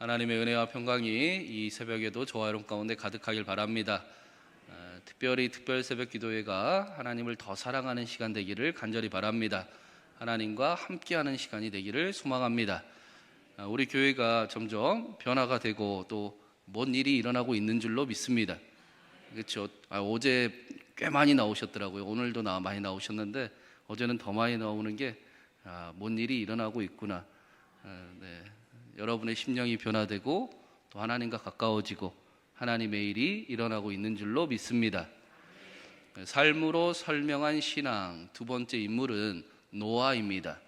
하나님의 은혜와 평강이 이 새벽에도 저와 여러분 가운데 가득하길 바랍니다. 특별히 특별 새벽 기도회가 하나님을 더 사랑하는 시간 되기를 간절히 바랍니다. 하나님과 함께하는 시간이 되기를 소망합니다. 우리 교회가 점점 변화가 되고 또 뭔 일이 일어나고 있는 줄로 믿습니다. 그렇죠? 어제 꽤 많이 나오셨더라고요. 오늘도 많이 나오셨는데 어제는 더 많이 나오는 게 뭔 일이 일어나고 있구나. 네. 여러분의 심령이 변화되고 또 하나님과 가까워지고 하나님의 일이 일어나고 있는 줄로 믿습니다. 삶으로 설명한 신앙 두 번째 인물은 노아입니다.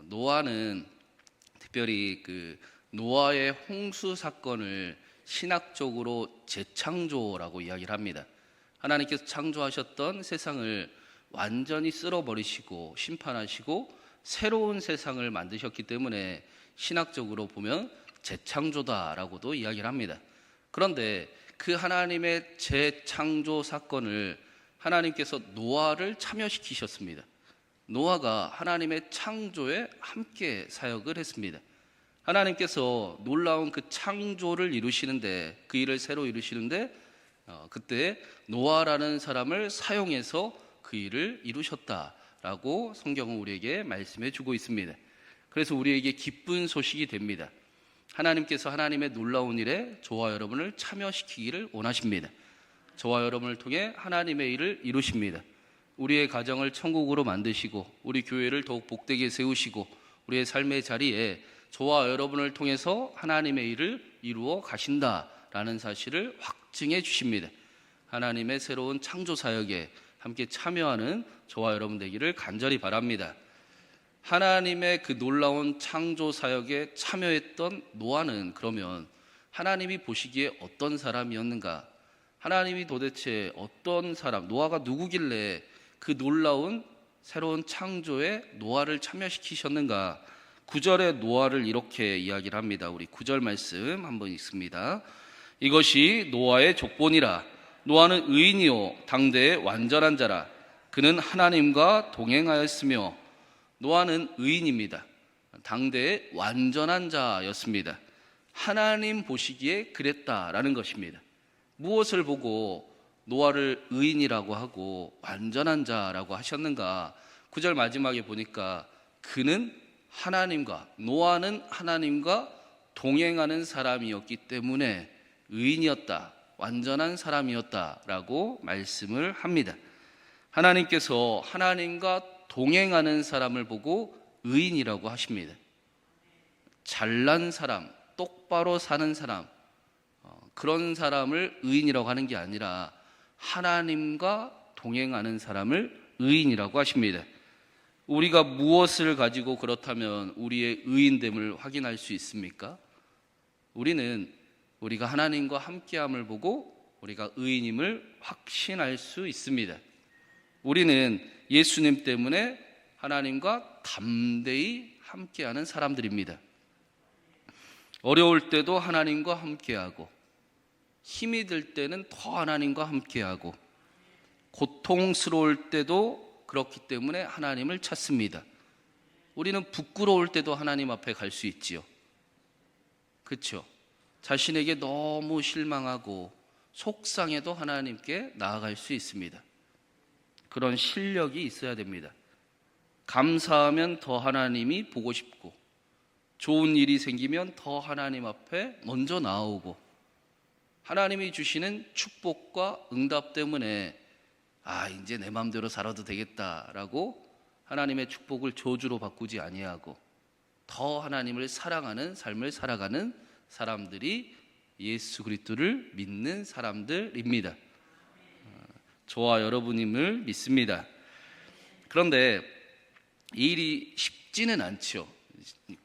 노아는 특별히 노아의 홍수 사건을 신학적으로 재창조라고 이야기를 합니다. 하나님께서 창조하셨던 세상을 완전히 쓸어버리시고 심판하시고 새로운 세상을 만드셨기 때문에 신학적으로 보면 재창조다라고도 이야기를 합니다. 그런데 그 하나님의 재창조 사건을 하나님께서 노아를 참여시키셨습니다. 노아가 하나님의 창조에 함께 사역을 했습니다. 하나님께서 놀라운 그 창조를 이루시는데, 그 일을 새로 이루시는데 그때 노아라는 사람을 사용해서 그 일을 이루셨다라고 성경은 우리에게 말씀해 주고 있습니다. 그래서 우리에게 기쁜 소식이 됩니다. 하나님께서 하나님의 놀라운 일에 저와 여러분을 참여시키기를 원하십니다. 저와 여러분을 통해 하나님의 일을 이루십니다. 우리의 가정을 천국으로 만드시고 우리 교회를 더욱 복되게 세우시고 우리의 삶의 자리에 저와 여러분을 통해서 하나님의 일을 이루어 가신다라는 사실을 확증해 주십니다. 하나님의 새로운 창조 사역에 함께 참여하는 저와 여러분 되기를 간절히 바랍니다. 하나님의 그 놀라운 창조 사역에 참여했던 노아는 그러면 하나님이 보시기에 어떤 사람이었는가? 하나님이 도대체 어떤 사람, 노아가 누구길래 그 놀라운 새로운 창조에 노아를 참여시키셨는가? 9절에 노아를 이렇게 이야기를 합니다. 우리 9절 말씀 한번 읽습니다. 이것이 노아의 족본이라. 노아는 의인이요 당대의 완전한 자라. 그는 하나님과 동행하였으며. 노아는 의인입니다. 당대의 완전한 자였습니다. 하나님 보시기에 그랬다라는 것입니다. 무엇을 보고 노아를 의인이라고 하고 완전한 자라고 하셨는가? 9절 마지막에 보니까 그는 하나님과, 노아는 하나님과 동행하는 사람이었기 때문에 의인이었다, 완전한 사람이었다라고 말씀을 합니다. 하나님께서 하나님과 동행하는 사람을 보고 의인이라고 하십니다. 잘난 사람, 똑바로 사는 사람, 그런 사람을 의인이라고 하는 게 아니라 하나님과 동행하는 사람을 의인이라고 하십니다. 우리가 무엇을 가지고 그렇다면 우리의 의인됨을 확인할 수 있습니까? 우리는 우리가 하나님과 함께함을 보고 우리가 의인임을 확신할 수 있습니다. 우리는 예수님 때문에 하나님과 담대히 함께하는 사람들입니다. 어려울 때도 하나님과 함께하고 힘이 들 때는 더 하나님과 함께하고 고통스러울 때도 그렇기 때문에 하나님을 찾습니다. 우리는 부끄러울 때도 하나님 앞에 갈 수 있지요. 그렇죠? 자신에게 너무 실망하고 속상해도 하나님께 나아갈 수 있습니다. 그런 실력이 있어야 됩니다. 감사하면 더 하나님이 보고 싶고 좋은 일이 생기면 더 하나님 앞에 먼저 나오고 하나님이 주시는 축복과 응답 때문에 이제 내 마음대로 살아도 되겠다라고 하나님의 축복을 저주로 바꾸지 아니하고 더 하나님을 사랑하는 삶을 살아가는 사람들이 예수 그리스도를 믿는 사람들입니다. 저와 여러분임을 믿습니다. 그런데 이 일이 쉽지는 않죠.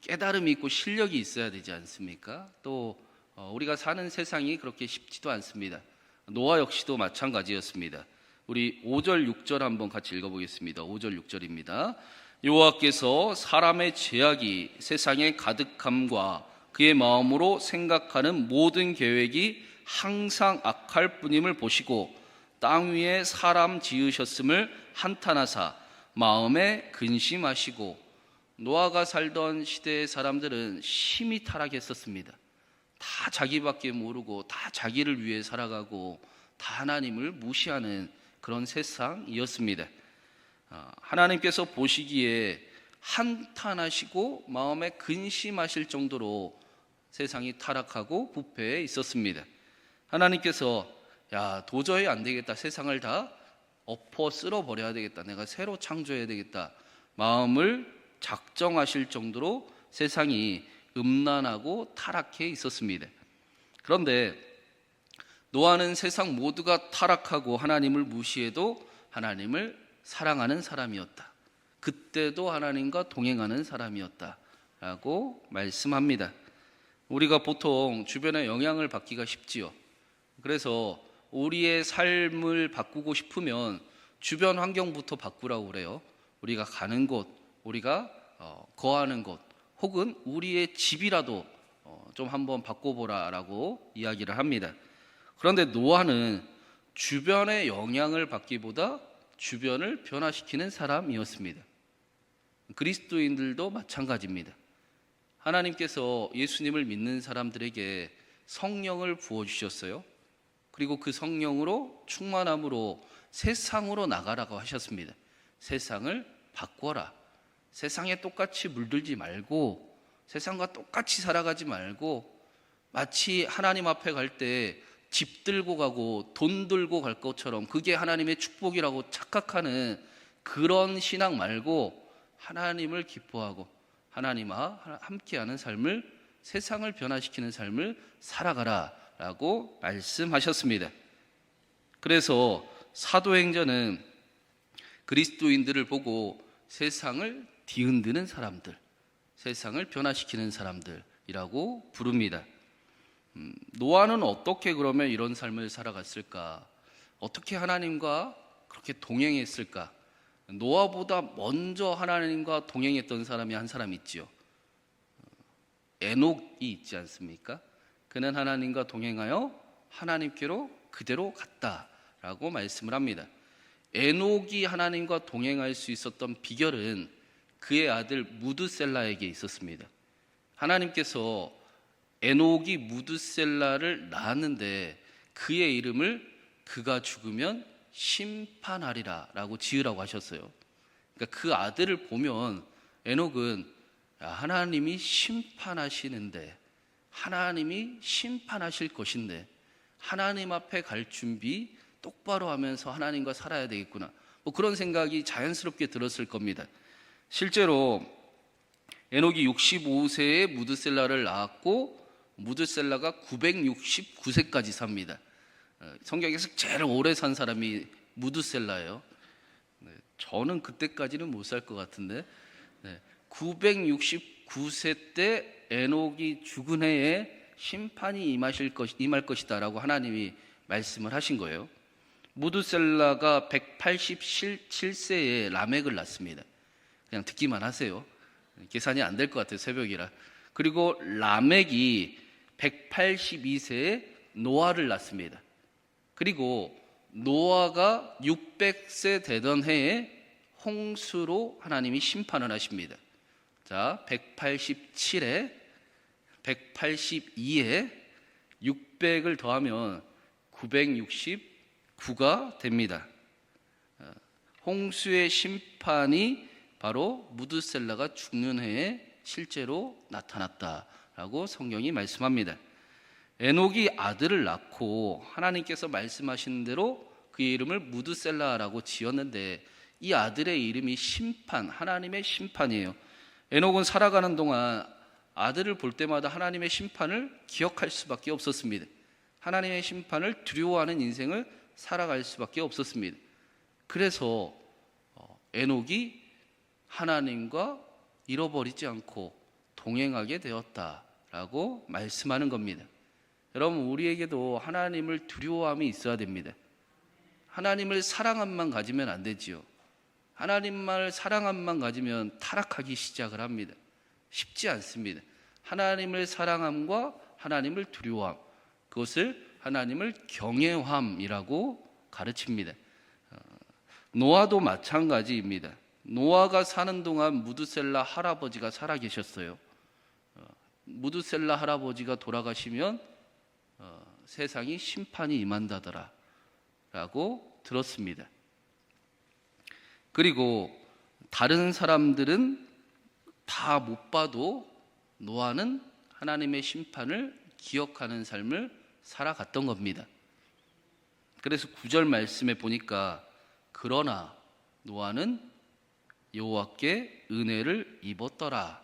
깨달음이 있고 실력이 있어야 되지 않습니까? 또 우리가 사는 세상이 그렇게 쉽지도 않습니다. 노아 역시도 마찬가지였습니다. 우리 5절 6절 한번 같이 읽어보겠습니다. 5절 6절입니다. 여호와께서 사람의 죄악이 세상에 가득함과 그의 마음으로 생각하는 모든 계획이 항상 악할 뿐임을 보시고 땅 위에 사람 지으셨음을 한탄하사 마음에 근심하시고. 노아가 살던 시대의 사람들은 심히 타락했었습니다. 다 자기밖에 모르고 다 자기를 위해 살아가고 다 하나님을 무시하는 그런 세상이었습니다. 하나님께서 보시기에 한탄하시고 마음에 근심하실 정도로 세상이 타락하고 부패해 있었습니다. 하나님께서 도저히 안 되겠다, 세상을 다 엎어 쓸어버려야 되겠다, 내가 새로 창조해야 되겠다 마음을 작정하실 정도로 세상이 음란하고 타락해 있었습니다. 그런데 노아는 세상 모두가 타락하고 하나님을 무시해도 하나님을 사랑하는 사람이었다. 그때도 하나님과 동행하는 사람이었다라고 말씀합니다. 우리가 보통 주변의 영향을 받기가 쉽지요. 그래서 우리의 삶을 바꾸고 싶으면 주변 환경부터 바꾸라고 그래요. 우리가 가는 곳, 우리가 거하는 곳, 혹은 우리의 집이라도 좀 한번 바꿔보라라고 이야기를 합니다. 그런데 노아는 주변의 영향을 받기보다 주변을 변화시키는 사람이었습니다. 그리스도인들도 마찬가지입니다. 하나님께서 예수님을 믿는 사람들에게 성령을 부어주셨어요. 그리고 그 성령으로 충만함으로 세상으로 나가라고 하셨습니다. 세상을 바꿔라. 세상에 똑같이 물들지 말고 세상과 똑같이 살아가지 말고 마치 하나님 앞에 갈 때 집 들고 가고 돈 들고 갈 것처럼 그게 하나님의 축복이라고 착각하는 그런 신앙 말고 하나님을 기뻐하고 하나님과 함께하는 삶을, 세상을 변화시키는 삶을 살아가라 라고 말씀하셨습니다. 그래서 사도행전은 그리스도인들을 보고 세상을 뒤흔드는 사람들, 세상을 변화시키는 사람들이라고 부릅니다. 노아는 어떻게 그러면 이런 삶을 살아갔을까? 어떻게 하나님과 그렇게 동행했을까? 노아보다 먼저 하나님과 동행했던 사람이 한 사람 있지요. 에녹이 있지 않습니까? 그는 하나님과 동행하여 하나님께로 그대로 갔다라고 말씀을 합니다. 에녹이 하나님과 동행할 수 있었던 비결은 그의 아들 무드셀라에게 있었습니다. 하나님께서 에녹이 무드셀라를 낳았는데 그의 이름을 그가 죽으면 심판하리라 라고 지으라고 하셨어요. 그러니까 그 아들을 보면 에녹은 하나님이 심판하시는데, 하나님이 심판하실 것인데 하나님 앞에 갈 준비 똑바로 하면서 하나님과 살아야 되겠구나, 그런 생각이 자연스럽게 들었을 겁니다. 실제로 에녹이 65세에 무드셀라를 낳았고 무드셀라가 969세까지 삽니다. 성경에서 제일 오래 산 사람이 무드셀라예요. 저는 그때까지는 못 살 것 같은데 969세 때 에녹이 죽은 해에 심판이 임할 것이다 라고 하나님이 말씀을 하신 거예요. 무드셀라가 187세에 라멕을 낳습니다. 그냥 듣기만 하세요. 계산이 안 될 것 같아요, 새벽이라. 그리고 라멕이 182세에 노아를 낳습니다. 그리고 노아가 600세 되던 해에 홍수로 하나님이 심판을 하십니다. 자, 187에 182에 600을 더하면 969가 됩니다. 홍수의 심판이 바로 무드셀라가 죽는 해에 실제로 나타났다라고 성경이 말씀합니다. 에녹이 아들을 낳고 하나님께서 말씀하신 대로 그의 이름을 무드셀라라고 지었는데 이 아들의 이름이 심판, 하나님의 심판이에요. 에녹은 살아가는 동안 아들을 볼 때마다 하나님의 심판을 기억할 수밖에 없었습니다. 하나님의 심판을 두려워하는 인생을 살아갈 수밖에 없었습니다. 그래서 에녹이 하나님과 잃어버리지 않고 동행하게 되었다라고 말씀하는 겁니다. 여러분, 우리에게도 하나님을 두려워함이 있어야 됩니다. 하나님을 사랑함만 가지면 안 되지요. 하나님만 사랑함만 가지면 타락하기 시작을 합니다. 쉽지 않습니다. 하나님을 사랑함과 하나님을 두려워함, 그것을 하나님을 경외함이라고 가르칩니다. 노아도 마찬가지입니다. 노아가 사는 동안 무드셀라 할아버지가 살아 계셨어요. 무드셀라 할아버지가 돌아가시면 세상이 심판이 임한다더라 라고 들었습니다. 그리고 다른 사람들은 다 못 봐도 노아는 하나님의 심판을 기억하는 삶을 살아갔던 겁니다. 그래서 9절 말씀에 보니까 그러나 노아는 여호와께 은혜를 입었더라.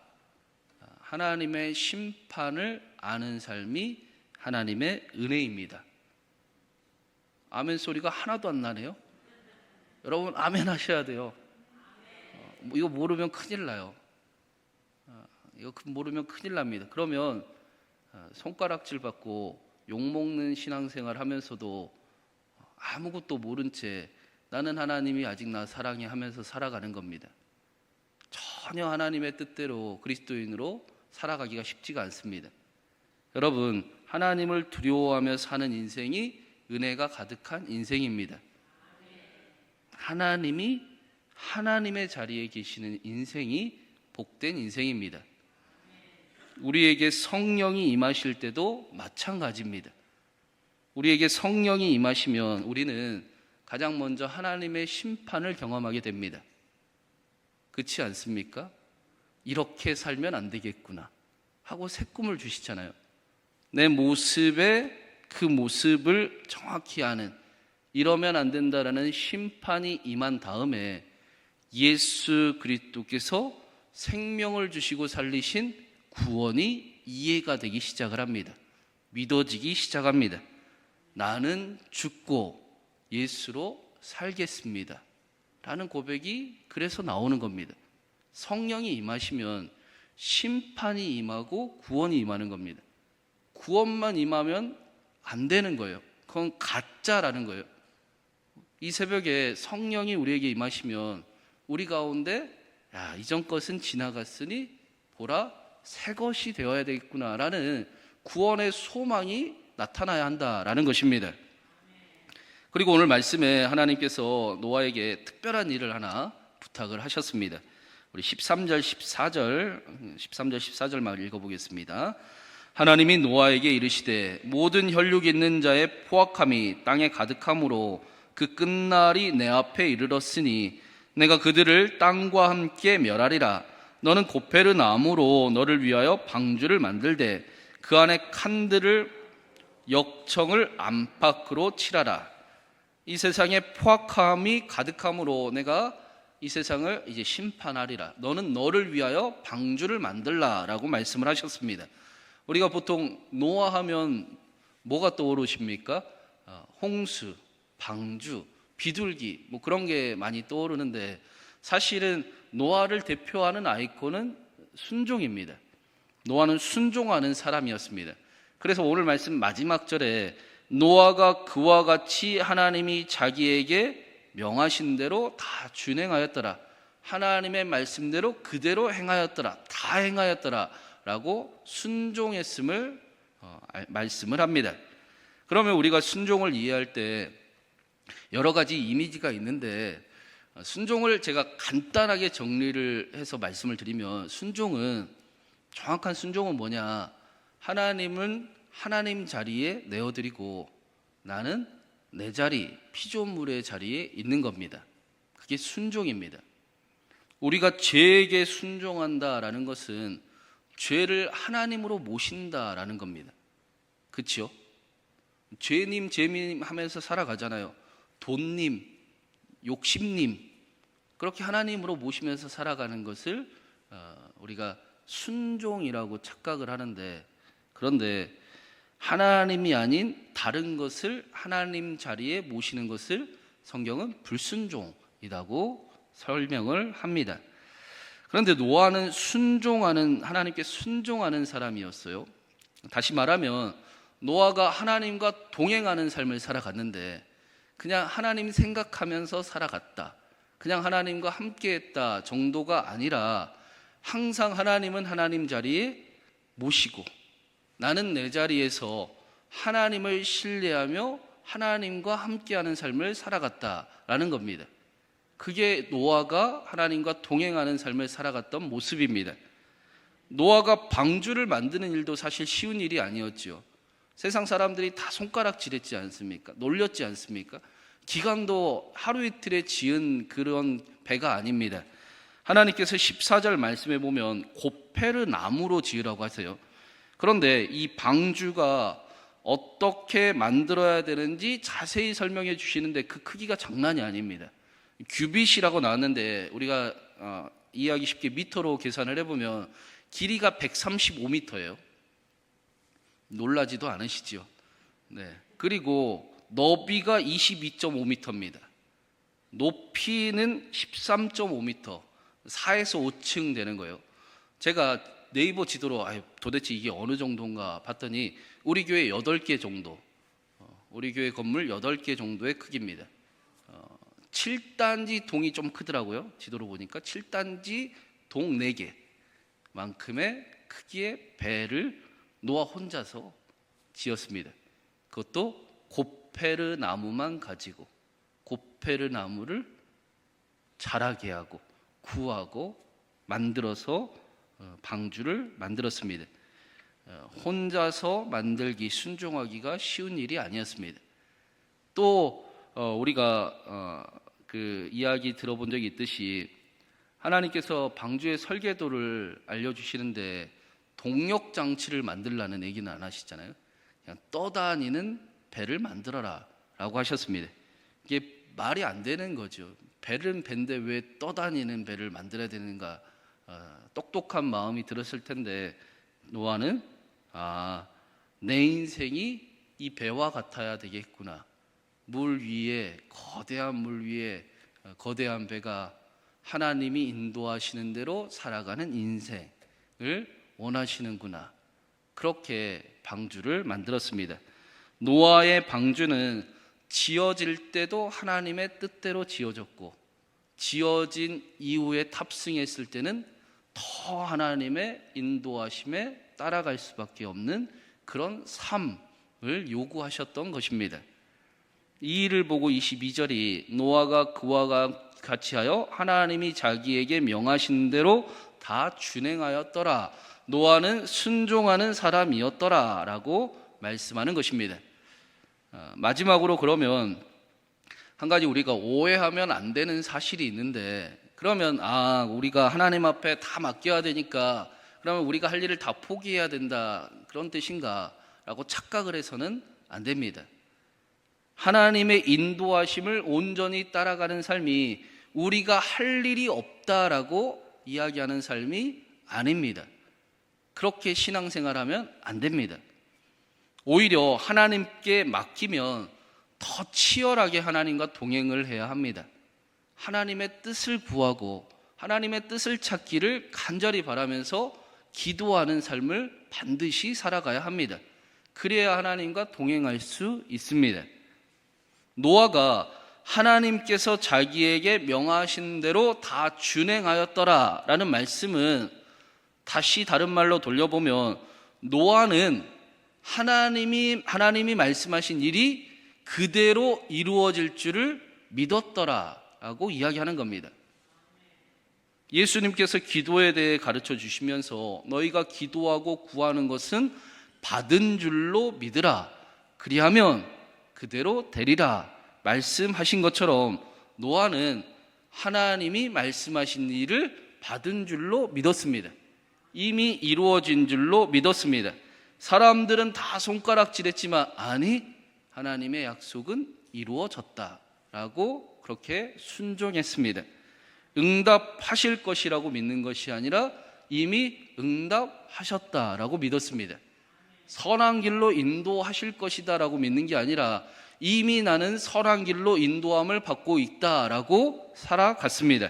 하나님의 심판을 아는 삶이 하나님의 은혜입니다. 아멘 소리가 하나도 안 나네요. 여러분 아멘 하셔야 돼요. 이거 모르면 큰일 나요. 이거 모르면 큰일 납니다. 그러면 손가락질 받고 욕먹는 신앙생활 하면서도 아무것도 모른 채 나는 하나님이 아직 나 사랑해 하면서 살아가는 겁니다. 전혀 하나님의 뜻대로 그리스도인으로 살아가기가 쉽지가 않습니다. 여러분, 하나님을 두려워하며 사는 인생이 은혜가 가득한 인생입니다. 하나님이 하나님의 자리에 계시는 인생이 복된 인생입니다. 우리에게 성령이 임하실 때도 마찬가지입니다. 우리에게 성령이 임하시면 우리는 가장 먼저 하나님의 심판을 경험하게 됩니다. 그렇지 않습니까? 이렇게 살면 안 되겠구나 하고 새 꿈을 주시잖아요. 내 모습에 그 모습을 정확히 아는, 이러면 안 된다라는 심판이 임한 다음에 예수 그리스도께서 생명을 주시고 살리신 구원이 이해가 되기 시작을 합니다. 믿어지기 시작합니다. 나는 죽고 예수로 살겠습니다 라는 고백이 그래서 나오는 겁니다. 성령이 임하시면 심판이 임하고 구원이 임하는 겁니다. 구원만 임하면 안 되는 거예요. 그건 가짜라는 거예요. 이 새벽에 성령이 우리에게 임하시면 우리 가운데 이전 것은 지나갔으니 보라 새 것이 되어야 되겠구나라는 구원의 소망이 나타나야 한다라는 것입니다. 그리고 오늘 말씀에 하나님께서 노아에게 특별한 일을 하나 부탁을 하셨습니다. 우리 13절 14절 말 읽어보겠습니다. 하나님이 노아에게 이르시되 모든 혈육 있는 자의 포악함이 땅에 가득함으로 그 끝날이 내 앞에 이르렀으니 내가 그들을 땅과 함께 멸하리라. 너는 고페르 나무로 너를 위하여 방주를 만들되 그 안에 칸들을 역청을 안팎으로 칠하라. 이 세상에 포악함이 가득함으로 내가 이 세상을 이제 심판하리라. 너는 너를 위하여 방주를 만들라 라고 말씀을 하셨습니다. 우리가 보통 노아하면 뭐가 떠오르십니까? 홍수, 방주, 비둘기 뭐 그런 게 많이 떠오르는데 사실은 노아를 대표하는 아이콘은 순종입니다. 노아는 순종하는 사람이었습니다. 그래서 오늘 말씀 마지막 절에 노아가 그와 같이 하나님이 자기에게 명하신 대로 다 준행하였더라. 하나님의 말씀대로 그대로 행하였더라. 다 행하였더라 라고 순종했음을 말씀을 합니다. 그러면 우리가 순종을 이해할 때 여러 가지 이미지가 있는데 순종을 제가 간단하게 정리를 해서 말씀을 드리면 정확한 순종은 뭐냐? 하나님은 하나님 자리에 내어드리고 나는 내 자리, 피조물의 자리에 있는 겁니다. 그게 순종입니다. 우리가 죄에게 순종한다라는 것은 죄를 하나님으로 모신다라는 겁니다. 그렇죠? 죄님, 죄님 하면서 살아가잖아요. 돈님, 욕심님, 그렇게 하나님으로 모시면서 살아가는 것을 우리가 순종이라고 착각을 하는데, 그런데 하나님이 아닌 다른 것을 하나님 자리에 모시는 것을 성경은 불순종이라고 설명을 합니다. 그런데 노아는 하나님께 순종하는 사람이었어요. 다시 말하면 노아가 하나님과 동행하는 삶을 살아갔는데 그냥 하나님 생각하면서 살아갔다, 그냥 하나님과 함께했다 정도가 아니라 항상 하나님은 하나님 자리에 모시고 나는 내 자리에서 하나님을 신뢰하며 하나님과 함께하는 삶을 살아갔다라는 겁니다. 그게 노아가 하나님과 동행하는 삶을 살아갔던 모습입니다. 노아가 방주를 만드는 일도 사실 쉬운 일이 아니었죠. 세상 사람들이 다 손가락질했지 않습니까? 놀렸지 않습니까? 기간도 하루 이틀에 지은 그런 배가 아닙니다. 하나님께서 14절 말씀에 보면 고페르 나무로 지으라고 하세요. 그런데 이 방주가 어떻게 만들어야 되는지 자세히 설명해 주시는데 그 크기가 장난이 아닙니다. 규빗이라고 나왔는데 우리가 이해하기 쉽게 미터로 계산을 해보면 길이가 135m예요. 놀라지도 않으시죠? 네. 그리고 너비가 22.5m입니다. 높이는 13.5m, 4에서 5층 되는 거예요. 제가 네이버 지도로 도대체 이게 어느 정도인가 봤더니 우리 교회 8개 정도, 우리 교회 건물 8개 정도의 크기입니다. 7단지 동이 좀 크더라고요. 지도로 보니까 7단지 동 4개 만큼의 크기의 배를 노아 혼자서 지었습니다. 그것도 고페르 나무만 가지고 고페르 나무를 자라게 하고 구하고 만들어서 방주를 만들었습니다. 혼자서 만들기, 순종하기가 쉬운 일이 아니었습니다. 또 우리가 그 이야기 들어본 적이 있듯이 하나님께서 방주의 설계도를 알려주시는데 동력 장치를 만들라는 얘기는 안 하시잖아요. 그냥 떠다니는 배를 만들어라 라고 하셨습니다. 이게 말이 안 되는 거죠. 배는 배인데 왜 떠다니는 배를 만들어야 되는가. 똑똑한 마음이 들었을 텐데 노아는 내 인생이 이 배와 같아야 되겠구나. 물 위에, 거대한 물 위에 거대한 배가 하나님이 인도하시는 대로 살아가는 인생을 원하시는구나. 그렇게 방주를 만들었습니다. 노아의 방주는 지어질 때도 하나님의 뜻대로 지어졌고 지어진 이후에 탑승했을 때는 더 하나님의 인도하심에 따라갈 수밖에 없는 그런 삶을 요구하셨던 것입니다. 이 일을 보고 22절이 노아가 그와 같이 하여 하나님이 자기에게 명하신 대로 다 준행하였더라. 노아는 순종하는 사람이었더라 라고 말씀하는 것입니다. 마지막으로 그러면 한 가지 우리가 오해하면 안 되는 사실이 있는데, 그러면 우리가 하나님 앞에 다 맡겨야 되니까 그러면 우리가 할 일을 다 포기해야 된다, 그런 뜻인가 라고 착각을 해서는 안 됩니다. 하나님의 인도하심을 온전히 따라가는 삶이 우리가 할 일이 없다라고 이야기하는 삶이 아닙니다. 그렇게 신앙생활하면 안 됩니다. 오히려 하나님께 맡기면 더 치열하게 하나님과 동행을 해야 합니다. 하나님의 뜻을 구하고 하나님의 뜻을 찾기를 간절히 바라면서 기도하는 삶을 반드시 살아가야 합니다. 그래야 하나님과 동행할 수 있습니다. 노아가 하나님께서 자기에게 명하신 대로 다 준행하였더라 라는 말씀은 다시 다른 말로 돌려보면 노아는 하나님이 말씀하신 일이 그대로 이루어질 줄을 믿었더라 라고 이야기하는 겁니다. 예수님께서 기도에 대해 가르쳐 주시면서 너희가 기도하고 구하는 것은 받은 줄로 믿으라. 그리하면 그대로 되리라 말씀하신 것처럼 노아는 하나님이 말씀하신 일을 받은 줄로 믿었습니다. 이미 이루어진 줄로 믿었습니다. 사람들은 다 손가락질했지만 아니, 하나님의 약속은 이루어졌다라고 그렇게 순종했습니다. 응답하실 것이라고 믿는 것이 아니라 이미 응답하셨다라고 믿었습니다. 선한 길로 인도하실 것이다라고 믿는 게 아니라 이미 나는 선한 길로 인도함을 받고 있다라고 살아갔습니다.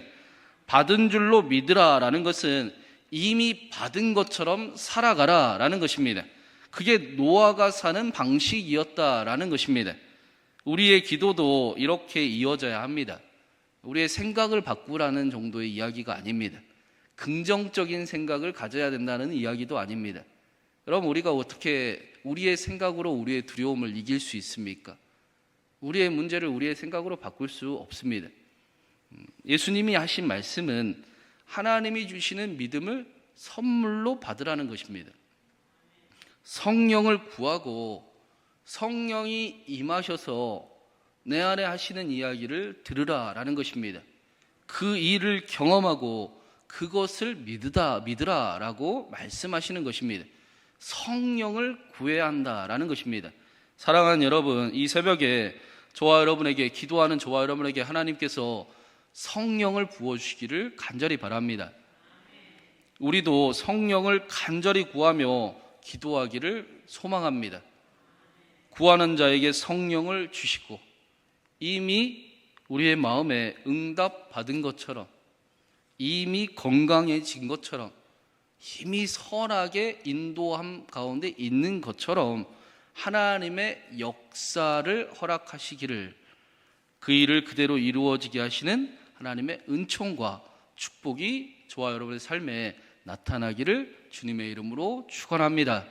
받은 줄로 믿으라라는 것은 이미 받은 것처럼 살아가라라는 것입니다. 그게 노아가 사는 방식이었다라는 것입니다. 우리의 기도도 이렇게 이어져야 합니다. 우리의 생각을 바꾸라는 정도의 이야기가 아닙니다. 긍정적인 생각을 가져야 된다는 이야기도 아닙니다. 그럼 우리가 어떻게 우리의 생각으로 우리의 두려움을 이길 수 있습니까? 우리의 문제를 우리의 생각으로 바꿀 수 없습니다. 예수님이 하신 말씀은 하나님이 주시는 믿음을 선물로 받으라는 것입니다. 성령을 구하고 성령이 임하셔서 내 안에 하시는 이야기를 들으라라는 것입니다. 그 일을 경험하고 그것을 믿으라라고 말씀하시는 것입니다. 성령을 구해야 한다라는 것입니다. 사랑하는 여러분, 이 새벽에 저와 여러분에게, 기도하는 저와 여러분에게 하나님께서 성령을 부어주시기를 간절히 바랍니다. 우리도 성령을 간절히 구하며 기도하기를 소망합니다. 구하는 자에게 성령을 주시고 이미 우리의 마음에 응답받은 것처럼, 이미 건강해진 것처럼, 이미 선하게 인도함 가운데 있는 것처럼 하나님의 역사를 허락하시기를, 그 일을 그대로 이루어지게 하시는 하나님의 은총과 축복이 저와 여러분의 삶에 나타나기를 주님의 이름으로 축원합니다.